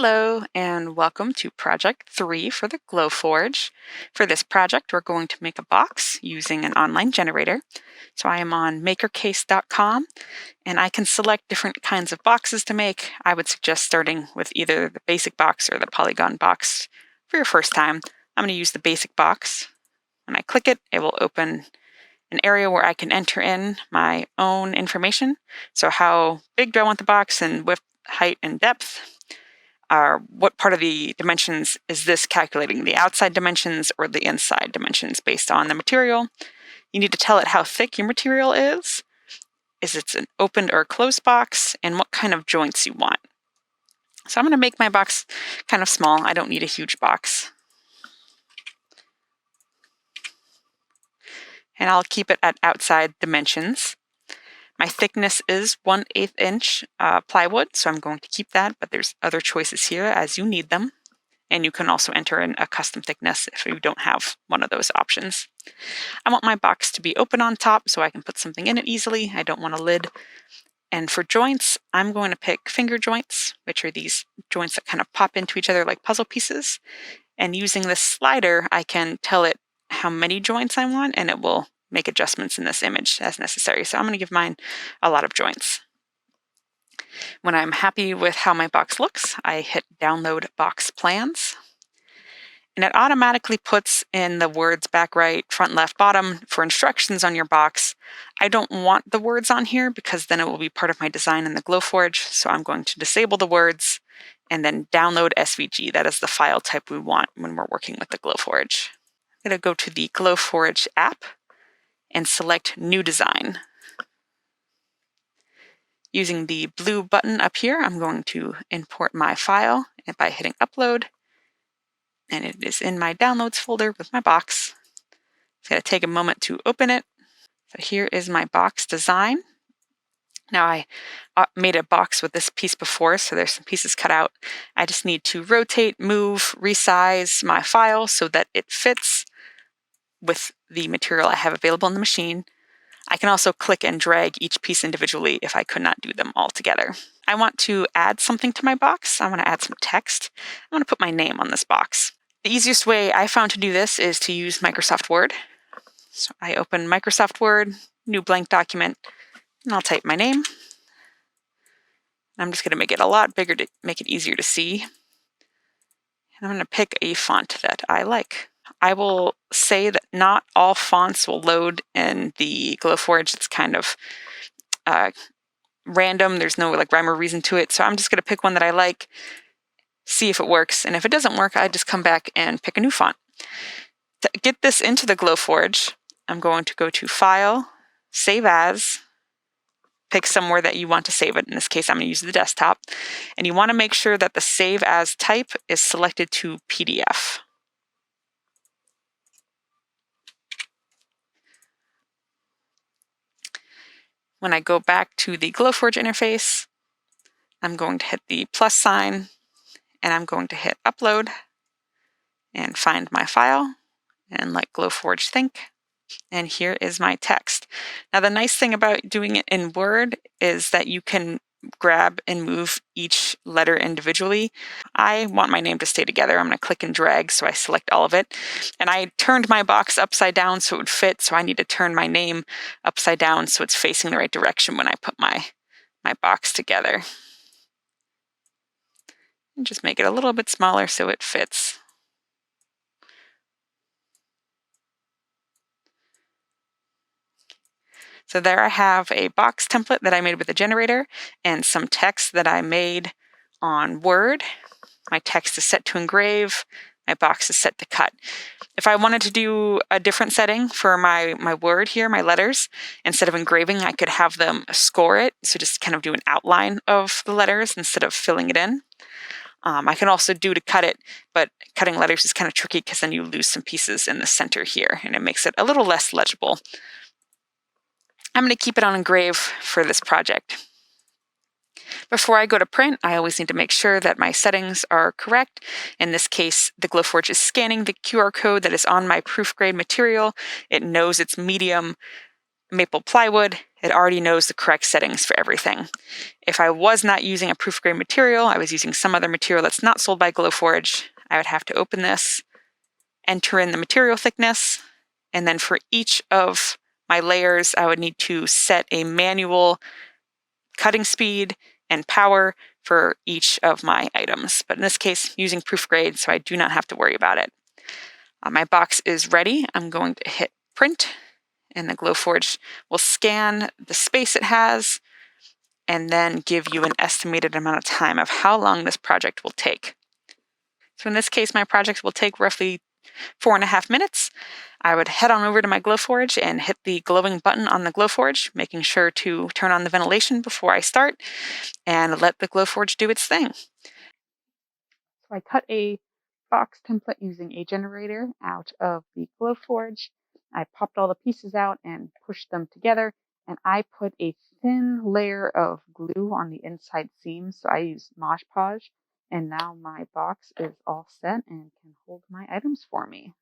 Hello and welcome to project 3 for the Glowforge. For this project, we're going to make a box using an online generator. So I am on makercase.com and I can select different kinds of boxes to make. I would suggest starting with either the basic box or the polygon box for your first time. I'm going to use the basic box. When I click it, it will open an area where I can enter in my own information. So how big do I want the box, and width, height, and depth. What part of the dimensions is this calculating, the outside dimensions or the inside dimensions based on the material? You need to tell it how thick your material is it an opened or closed box, and what kind of joints you want. So I'm going to make my box kind of small. I don't need a huge box. And I'll keep it at outside dimensions. My thickness is 1/8 inch plywood, so I'm going to keep that, but there's other choices here as you need them. And you can also enter in a custom thickness if you don't have one of those options. I want my box to be open on top so I can put something in it easily. I don't want a lid. And for joints, I'm going to pick finger joints, which are these joints that kind of pop into each other like puzzle pieces. And using this slider, I can tell it how many joints I want, and it will make adjustments in this image as necessary. So I'm going to give mine a lot of joints. When I'm happy with how my box looks, I hit download box plans. And it automatically puts in the words back, right, front, left, bottom for instructions on your box. I don't want the words on here because then it will be part of my design in the Glowforge. So I'm going to disable the words and then download SVG. That is the file type we want when we're working with the Glowforge. I'm going to go to the Glowforge app and select New Design. Using the blue button up here, I'm going to import my file by hitting Upload. And it is in my Downloads folder with my box. It's going to take a moment to open it. So here is my box design. Now I made a box with this piece before, so there's some pieces cut out. I just need to rotate, move, resize my file so that it fits with the material I have available in the machine. I can also click and drag each piece individually if I could not do them all together. I want to add something to my box. I want to add some text. I want to put my name on this box. The easiest way I found to do this is to use Microsoft Word. So I open Microsoft Word, new blank document, and I'll type my name. I'm just going to make it a lot bigger to make it easier to see. And I'm going to pick a font that I like. I will say that not all fonts will load in the Glowforge. It's kind of random. There's no rhyme or reason to it. So I'm just going to pick one that I like, see if it works. And if it doesn't work, I just come back and pick a new font. To get this into the Glowforge, I'm going to go to File, Save As, pick somewhere that you want to save it. In this case, I'm going to use the desktop. And you want to make sure that the Save As type is selected to PDF. When I go back to the Glowforge interface, I'm going to hit the plus sign, and I'm going to hit Upload and find my file and let Glowforge think. And here is my text. Now, the nice thing about doing it in Word is that you can grab and move each letter individually. I want my name to stay together. I'm going to click and drag, so I select all of it. And I turned my box upside down so it would fit, so I need to turn my name upside down so it's facing the right direction when I put my box together. And just make it a little bit smaller so it fits. So there I have a box template that I made with a generator and some text that I made on Word. My text is set to engrave. My box is set to cut. If I wanted to do a different setting for my word here, my letters, instead of engraving, I could have them score it. So just kind of do an outline of the letters instead of filling it in. I can also do to cut it, but cutting letters is kind of tricky because then you lose some pieces in the center here and it makes it a little less legible. I'm going to keep it on engrave for this project. Before I go to print, I always need to make sure that my settings are correct. In this case, the Glowforge is scanning the QR code that is on my proof grade material. It knows it's medium maple plywood, It already knows the correct settings for everything. If I was not using a proof grade material, I was using some other material that's not sold by Glowforge, I would have to open this, enter in the material thickness, and then for each of my layers, I would need to set a manual cutting speed and power for each of my items. But in this case, using proof grade, so I do not have to worry about it. My box is ready. I'm going to hit print, and the Glowforge will scan the space it has and then give you an estimated amount of time of how long this project will take. So in this case, my project will take roughly 4.5 minutes. I would head on over to my Glowforge and hit the glowing button on the Glowforge, making sure to turn on the ventilation before I start and let the Glowforge do its thing. So I cut a box template using a generator out of the Glowforge. I popped all the pieces out and pushed them together, and I put a thin layer of glue on the inside seams. So I used Mod Podge, and now my box is all set and can hold my items for me.